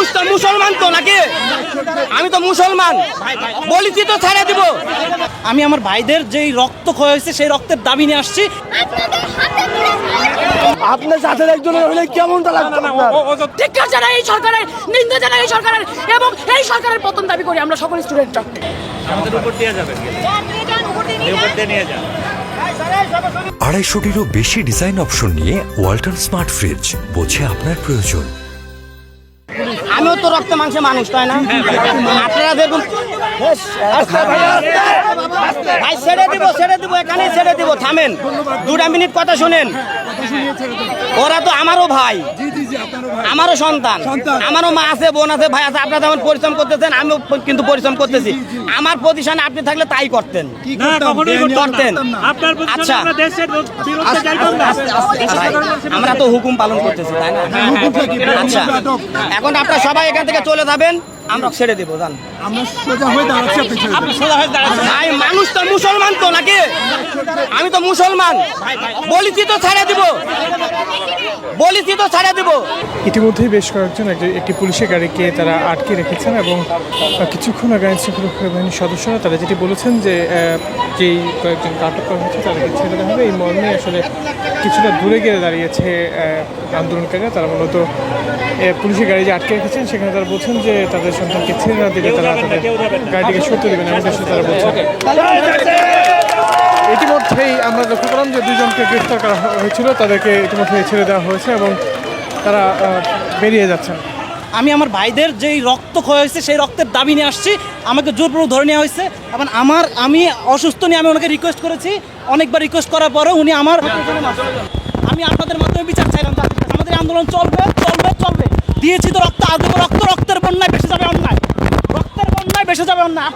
মানুষ তো মুসলমান তো নাকি? আমি তো মুসলমান, বলেছি তো ছেড়ে দিব। আমি আমার ভাইদের যেই রক্ত ক্ষয় হয়েছে সেই রক্তের দাবি নিয়ে আসছি। আপনার সাথে একজন হলে কেমনটা লাগতো? ধিক্কার জানাই এই সরকারের, নিন্দা জানাই এই সরকারের, এবং এই সরকারের পতন দাবি করি আমরা সকল স্টুডেন্টরা। আমাদের উপর দিয়ে যাবেন, উপর দিয়ে নিয়ে যান। 250-টিরও বেশি ডিজাইন অপশন নিয়ে ওয়ালটন স্মার্ট ফ্রিজ, বোঝে আপনার প্রয়োজন। আমিও তো রক্ত মাংসে মানুষ, তাই না? আপনারা দেখুন, ভাই ছেড়ে দিব, এখানেই ছেড়ে দিব। থামেন, 2 মিনিট কথা শুনেন। ওরা তো আমারও ভাই, আমারও সন্তান, আমারও মা আছে, বোন আছে, ভাই আছে। আপনারা যেমন পরিশ্রম করতেছেন, আমিও কিন্তু পরিশ্রম করতেছি। আমার পজিশনে আপনি থাকলে তাই করতেন। আচ্ছা, আমরা তো হুকুম পালন করতেছি, তাই না? আচ্ছা, এখন আপনারা সবাই এখান থেকে চলে যাবেন, আমরা ছেড়ে দেবো। জান, ভাই মানুষ তো মুসলমান তো নাকি? আমি তো মুসলমান, বলেছি তো ছেড়ে দিব, বলেছি তো ছেড়ে দিব। ইতিমধ্যেই বেশ কয়েকজন একটি পুলিশের গাড়িকে তারা আটকে রেখেছেন এবং কিছুক্ষণ আগে আইনশৃঙ্খলা বাহিনীর সদস্যরা তারা যেটি বলেছেন যে যেই কয়েকজন আটক করা হয়েছে তাদেরকে ছেড়ে দেওয়া হবে। এই মর্মে আসলে কিছুটা দূরে গিয়ে দাঁড়িয়েছে আন্দোলনকারীরা। তারা মূলত পুলিশের গাড়ি যে আটকে রেখেছেন সেখানে তারা বলছেন যে তাদের সন্তানকে ছেড়ে না দিলে তারা তাদের গাড়িটিকে সরিয়ে দেবেন, এমন কিছু তারা বলছেন। ইতিমধ্যেই আমরা লক্ষ্য করলাম যে 2 জনকে গ্রেফতার করা হয়েছিল, তাদেরকে ইতিমধ্যে ছেড়ে দেওয়া হয়েছে এবং তারা বেরিয়ে যাচ্ছেন। আমি আমার ভাইদের যেই রক্ত ক্ষয় হয়েছে সেই রক্তের দাবি নিয়ে আসছি। আমাকে জোরপূর্বক ধরে নেওয়া হয়েছে এবং আমি অসুস্থ নিয়ে আমি ওনাকে রিকোয়েস্ট করেছি। অনেকবার রিকোয়েস্ট করার পরেও উনি আমি আপনাদের মাধ্যমে বিচার চাইলাম। আমাদের আন্দোলন চলবে চলবে চলবে, দিয়েছি তো রক্ত, আজীবন রক্তের বন্যায় বেসে যাবে অন্যায়, রক্তের বন্যায় বেসে যাবে অন্যায়।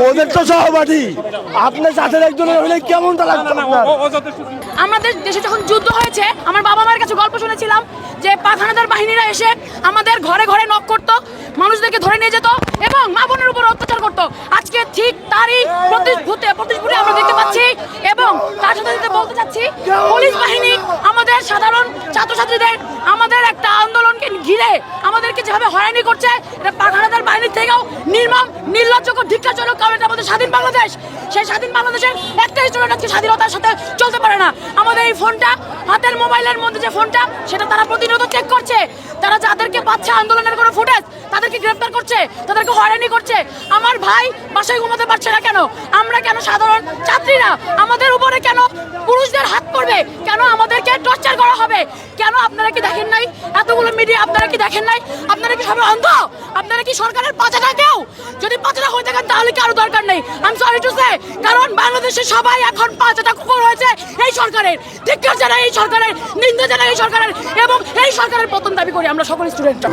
ওদের তো সহপাঠী, আপনার সাথে একজন হলে কেমনটা লাগতো? আমাদের দেশে যখন যুদ্ধ হয়েছে, আমার বাবা মায়ের কাছে গল্প শুনেছিলাম যে পাক হানাদার বাহিনীরা এসে আমাদের ঘরে ঘরে নক করতো, মানুষদেরকে ধরে নিয়ে যেত এবং মা বোনের উপর অত্যাচার করতো। আজকে ঠিক তারই প্রতিভূতে আমরা দেখতে পাচ্ছি। এবং তার সাথে বলতে চাচ্ছি, পুলিশ বাহিনী আমাদের সাধারণ ছাত্রছাত্রীদের আমাদের একটা আন্দোলনকে ঘিরে আমাদেরকে যেভাবে হয়রানি করছে, এটা পাক হানাদার বাহিনীর থেকেও নির্মম, নির্লজ্জক, ধিক্কারজনক। কারণ এটা আমাদের স্বাধীন বাংলাদেশ, সেই স্বাধীন বাংলাদেশের একটা স্টুডেন্ট আজকে স্বাধীনতার সাথে চলতে পারে না। আমাদের এই ফোনটা, হাতের মোবাইলের মধ্যে যে ফোনটা, সেটা তারা প্রতিনিয়ত চেক করছে। তারা যাদেরকে পাচ্ছে আন্দোলনের কোনো ফুটেজ, তাদেরকে গ্রেফতার করছে, তাদেরকে হয়রানি করছে। আমার ভাই বাসায় ঘুমাতে পারছে না কেন? আমরা কেন সাধারণ ছাত্রীরা, আমাদের উপরে কেন পুরুষদের হাত পড়বে? কেন আমাদেরকে টর্চার করা হবে? কেন আপনারা কি দেখেন নাই? এতগুলো মিডিয়া আপনারা কি দেখেন নাই? আপনারা কি সবাই অন্ধ? আপনারা কি সরকারের পাচাটা কেউ? যদি পাচাটা হয়ে থাকেন তাহলে কি আরো দরকার নেই? I am sorry to say, কারণ বাংলাদেশে সবাই এখন পাচাটা কুকুর হয়েছে এই সরকারের। ধিক্কার জানাই এই সরকারের, নিন্দা জানাই এই সরকারের, এবং এই সরকারের পতন দাবি করি আমরা সকল স্টুডেন্টরা।